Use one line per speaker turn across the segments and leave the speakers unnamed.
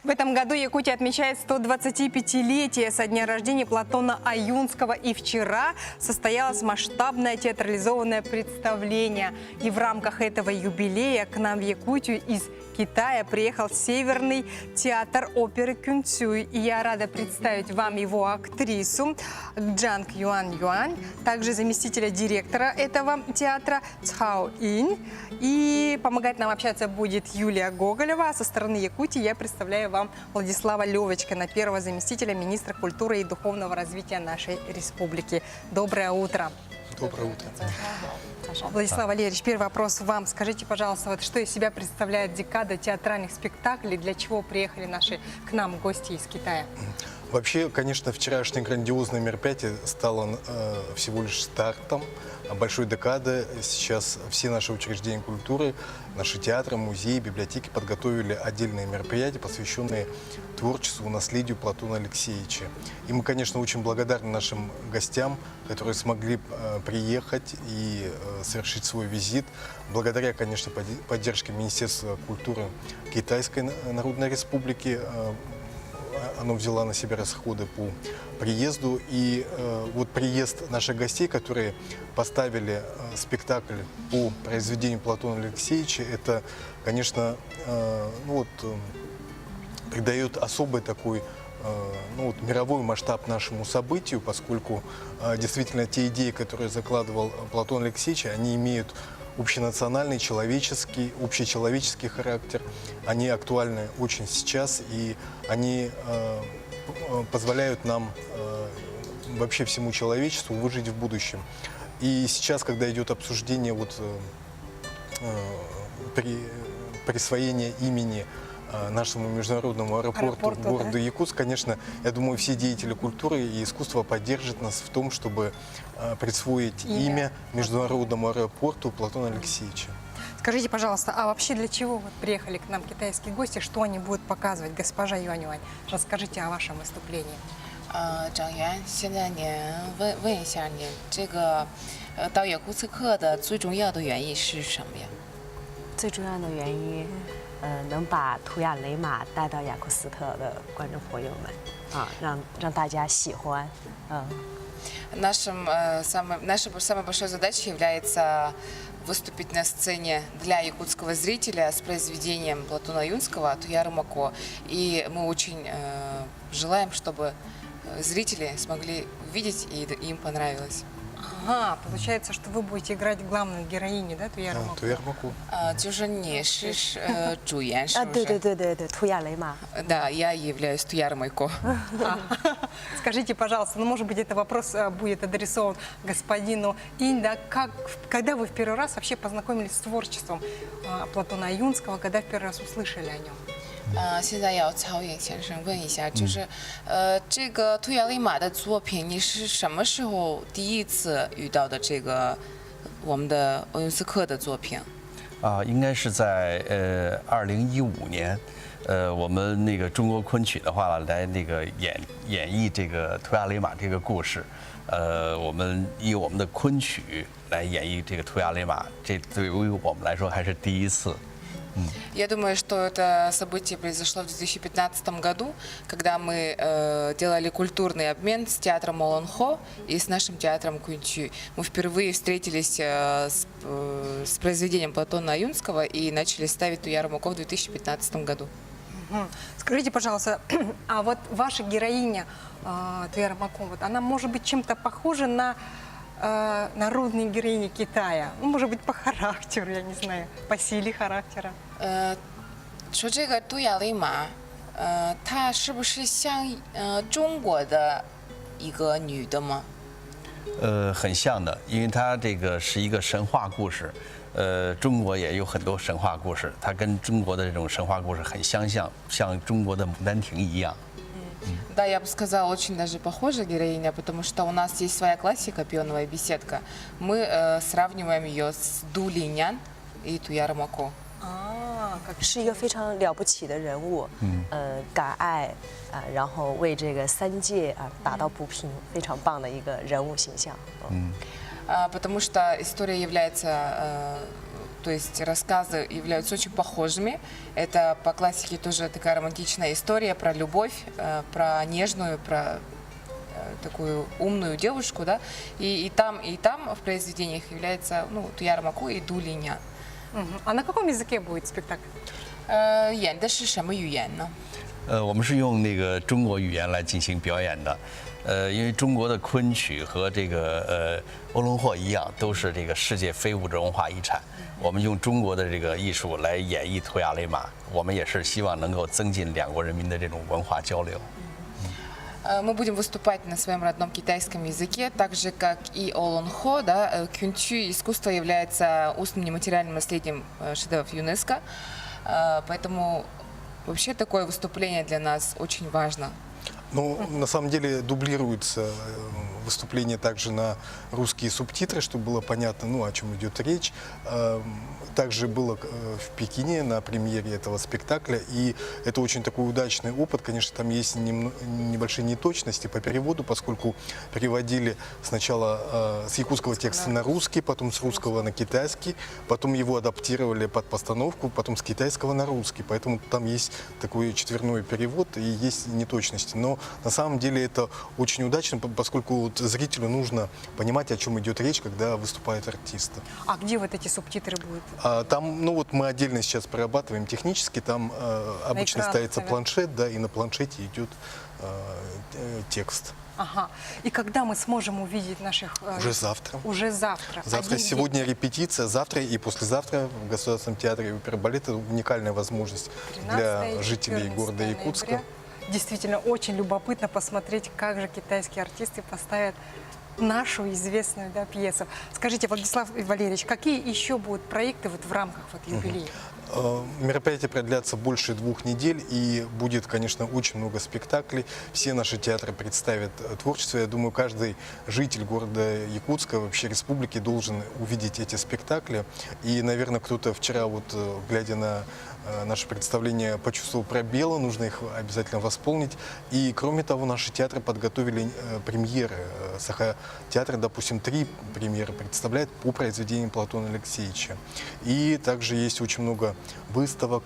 В этом году Якутия отмечает 125-летие со дня рождения Платона Аюнского. И вчера состоялось масштабное театрализованное представление. И в рамках этого юбилея к нам в Якутию из Китая приехал Северный театр оперы Кюнцюй. И я рада представить вам его актрису Джанг Юань, также заместителя директора этого театра Цхао Инь. И помогать нам общаться будет Юлия Гоголева. А со стороны Якутии я представляю вам Владислава Левочкина, первого заместителя министра культуры и духовного развития нашей республики. Доброе утро.
Доброе утро.
Владислав Валерьевич, первый вопрос вам. Скажите, пожалуйста, вот что из себя представляет декада театральных спектаклей, для чего приехали к нам гости из Китая?
Вообще, конечно, вчерашнее грандиозное мероприятие стало всего лишь стартом большой декады. Сейчас все наши учреждения культуры, наши театры, музеи, библиотеки подготовили отдельные мероприятия, посвященные творчеству, наследию Платона Алексеевича. И мы, конечно, очень благодарны нашим гостям, которые смогли приехать и совершить свой визит. Благодаря, конечно, поддержке Министерства культуры Китайской Народной Республики, оно взяло на себя расходы по приезду. И вот приезд наших гостей, которые поставили спектакль по произведению Платона Алексеевича, это, конечно, придает особый такой мировой масштаб нашему событию, поскольку действительно те идеи, которые закладывал Платон Алексеевич, они имеют общенациональный, человеческий, общечеловеческий характер. Они актуальны очень сейчас, и они позволяют нам, вообще всему человечеству, выжить в будущем. И сейчас, когда идет обсуждение присвоения имени нашему международному аэропорту города Якутск, конечно, я думаю, все деятели культуры и искусства поддержат нас в том, чтобы присвоить имя международному аэропорту Платона Алексеевича.
Скажите, пожалуйста, а вообще для чего вот приехали к нам китайские гости? Что они будут показывать? Госпожа Юань, расскажите о вашем выступлении.
长员，现在您问一下您这个到雅库茨克的最重要的原因是什么呀？
最重要的原因，能把图雅雷马带到雅库斯特的观众朋友们，让大家喜欢，Нашей
самой большой задачей является выступить на сцене для якутского зрителя с произведением Платона Аюнского «Туяра Мако». И мы очень желаем, чтобы зрители смогли увидеть, и им понравилось.
Ага, получается, что вы будете играть главную героиню, да, Туяра Мако?
Туяра Мако.
就是你是主演是不是？
对，图雅雷马。
Да, я являюсь Туяра Майко.
Скажите, пожалуйста, может быть, этот вопрос будет адресован господину Инь, да, когда вы в первый раз вообще познакомились с творчеством Платона Аюнского, когда в первый раз услышали о нем?
现在要曹颖先生问一下，就是这个图雅雷马的作品，你是什么时候第一次遇到的这个我们的欧尤斯克的作品？
应该是在2015年，我们那个中国昆曲的话来那个演绎这个图雅雷马这个故事，我们以我们的昆曲来演绎这个图雅雷马，这对于我们来说还是第一次。
Я думаю, что это событие произошло в 2015 году, когда мы делали культурный обмен с театром Молонхо и с нашим театром Кюнцюй. Мы впервые встретились с произведением Платона Аюнского и начали ставить Туяра Мако в 2015 году.
Скажите, пожалуйста, а вот ваша героиня Туяра Мако, вот она может быть чем-то похожа на народные героини Китая? Ну, может быть, по характеру, я не знаю, по силе характера.
说这个杜雅雷马，她是不是像中国的一个女的吗？
很像的，因为它这个是一个神话故事。中国也有很多神话故事，它跟中国的这种神话故事很相像，像中国的《牡丹亭》一样。
Да, я бы сказала, очень даже похожа героиня, потому что у нас есть своя классика, пионовая беседка. Мы сравниваем ее с Ду Линян и Туяра Мако.
是一个非常了不起的人物，敢爱然后为这个三界打道不平，非常棒的一个人物形象。
Потому что история является то есть рассказы являются очень похожими. Это по классике тоже такая романтичная история про любовь, про нежную, про такую умную девушку, да. И там в произведениях является, ну, Туяр Маку и Дулиня.
А на каком языке будет спектакль?
演的是什么语言呢？
我们是用那个中国语言来进行表演的，因为中国的昆曲和这个欧龙霍一样，都是这个世界非物质文化遗产。我们用中国的这个艺术来演绎图亚雷玛，我们也是希望能够增进两国人民的这种文化交流。
Мы будем выступать на своем родном китайском языке, так же, как и Олонхо, да, кюнчу искусство является устным нематериальным наследием шедевров ЮНЕСКО, поэтому вообще такое выступление для нас очень важно.
Ну, на самом деле дублируется выступление также на русские субтитры, чтобы было понятно, ну, о чем идет речь. Также было в Пекине на премьере этого спектакля, и это очень такой удачный опыт. Конечно, там есть небольшие неточности по переводу, поскольку переводили сначала с якутского текста на русский, потом с русского на китайский, потом его адаптировали под постановку, потом с китайского на русский. Поэтому там есть такой четверной перевод и есть неточности. Но на самом деле это очень удачно, поскольку вот зрителю нужно понимать, о чем идет речь, когда выступают артисты.
А где вот эти субтитры будут?
Там, ну вот мы отдельно сейчас прорабатываем технически, там обычно
экран
ставится
ставят.
планшет, да, и на планшете идет текст.
Ага. И когда мы сможем увидеть наших...
Уже завтра.
Уже завтра.
Завтра,
Один
сегодня репетиция, завтра и послезавтра в Государственном театре оперы и балета уникальная возможность
день,
для
13 и
жителей
14
города Якутска.
ноября. Действительно, очень любопытно посмотреть, как же китайские артисты поставят нашу известную, да, пьесу. Скажите, Владислав Валерьевич, какие еще будут проекты вот в рамках вот юбилея?
Мероприятие продлятся больше 2 недель, и будет, конечно, очень много спектаклей. Все наши театры представят творчество. Я думаю, каждый житель города Якутска, вообще республики, должен увидеть эти спектакли. И, наверное, кто-то вчера, вот, глядя на наше представление, почувствовал пробелы, нужно их обязательно восполнить. И, кроме того, наши театры подготовили премьеры. Саха-театр, допустим, 3 премьеры представляет по произведениям Платона Алексеевича. И также есть очень много выставок,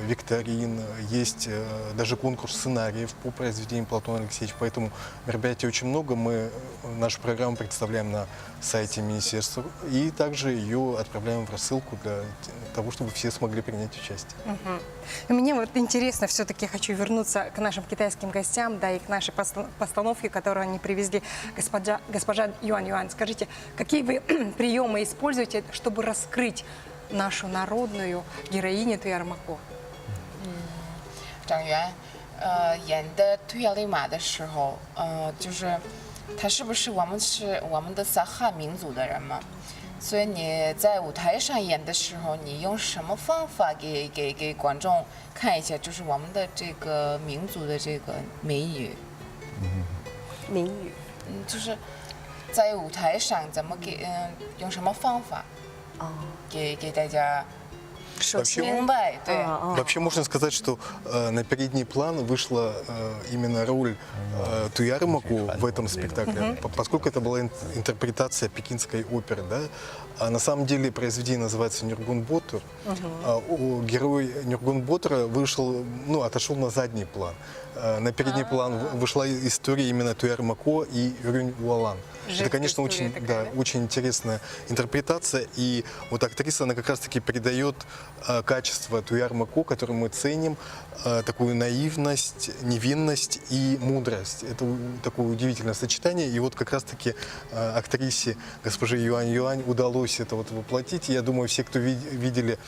викторин, есть даже конкурс сценариев по произведениям Платона Алексеевича. Поэтому мероприятий очень много. Мы нашу программу представляем на сайте министерства и также ее отправляем в рассылку для того, чтобы все смогли принять участие.
И мне вот интересно, все-таки хочу вернуться к нашим китайским гостям, да, и к нашей постановке, которую они привезли. Госпожа Юань, скажите, какие вы приемы используете, чтобы раскрыть нашу народную героиню Туяр Маку?
张元，演的图亚雷玛的时候，就是他是不是我们的萨哈民族的人嘛？所以你在舞台上演的时候，你用什么方法给观众看一下，就是我们的这个民族的这个美语，
民语。
就是在舞台上怎么用什么方法给大家
Вообще,
明白，对。
вообще можно сказать, что на передний план вышла именно роль Туяра Маку в этом спектакле, поскольку это была интерпретация пекинской оперы, да? А на самом деле произведение называется «Нюргун Ботур». Герой Нюргун Ботура вышел, ну, отошел на задний план. На передний план вышла история именно Туяр Мако и Юрюнь Уалан. Это, конечно, очень, да, очень интересная интерпретация. И вот актриса, она как раз-таки передает качество Туяр Мако, которое мы ценим, такую наивность, невинность и мудрость. Это такое удивительное сочетание. И вот как раз-таки актрисе госпоже Юань удалось это вот воплотить. Я думаю, все, кто видели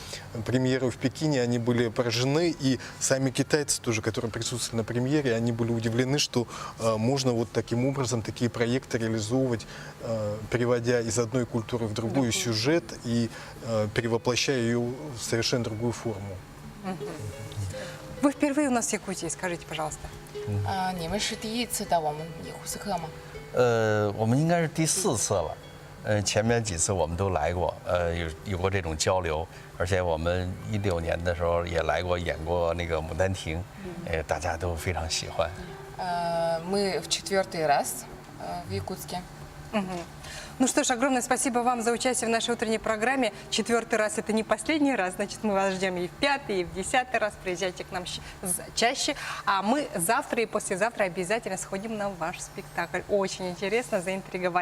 премьеру в Пекине, они были поражены. И сами китайцы тоже, которые присутствовали на премьере, они были удивлены, что можно вот таким образом такие проекты реализовывать, переводя из одной культуры в другую сюжет и перевоплощая ее в совершенно другую форму.
Вы впервые у нас в Якутии, скажите, пожалуйста.
你们是第一次到我们雅库斯克吗？
我们应该是第4次了。前面几次我们都来过，有过这种交流，而且我们16年的时候也来过，演过那个《牡丹亭》，大家都非常喜欢。
Мы в 4-й раз в Якутске.
Ну что ж, огромное спасибо вам за участие в нашей утренней программе. 4-й раз это не последний раз, значит, мы вас ждем и в 5-й, и в 10-й раз. Приезжайте к нам чаще. А мы завтра и послезавтра обязательно сходим на ваш спектакль. Очень интересно, заинтриговали.